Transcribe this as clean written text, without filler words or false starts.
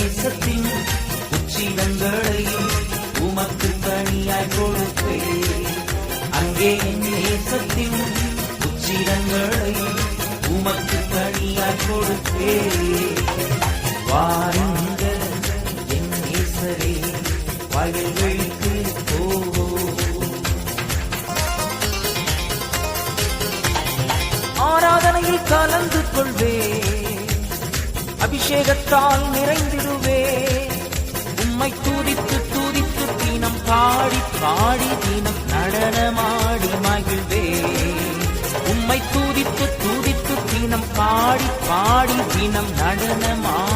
நேசத்தின் உச்சிதங்களையும் உமக்கு தனியாய் கொடுப்பே. அங்கே என் நேசத்தின் உச்சிதங்களையும் உமக்கு தனியாய் கொடுப்பே. வாருங்கள் என் நேசரே வயல்களுக்கு போ. ஆராதனையில் கலந்து கொள்வே, அபிஷேகத்தால் நிறைந்திடுவே. உம்மை துதித்து துதித்து தினம் பாடி பாடி தினம் நடனமாடி மகிழ்வே. உம்மை துதித்து துதித்து தினம் பாடி பாடி தினம் நடனமாடி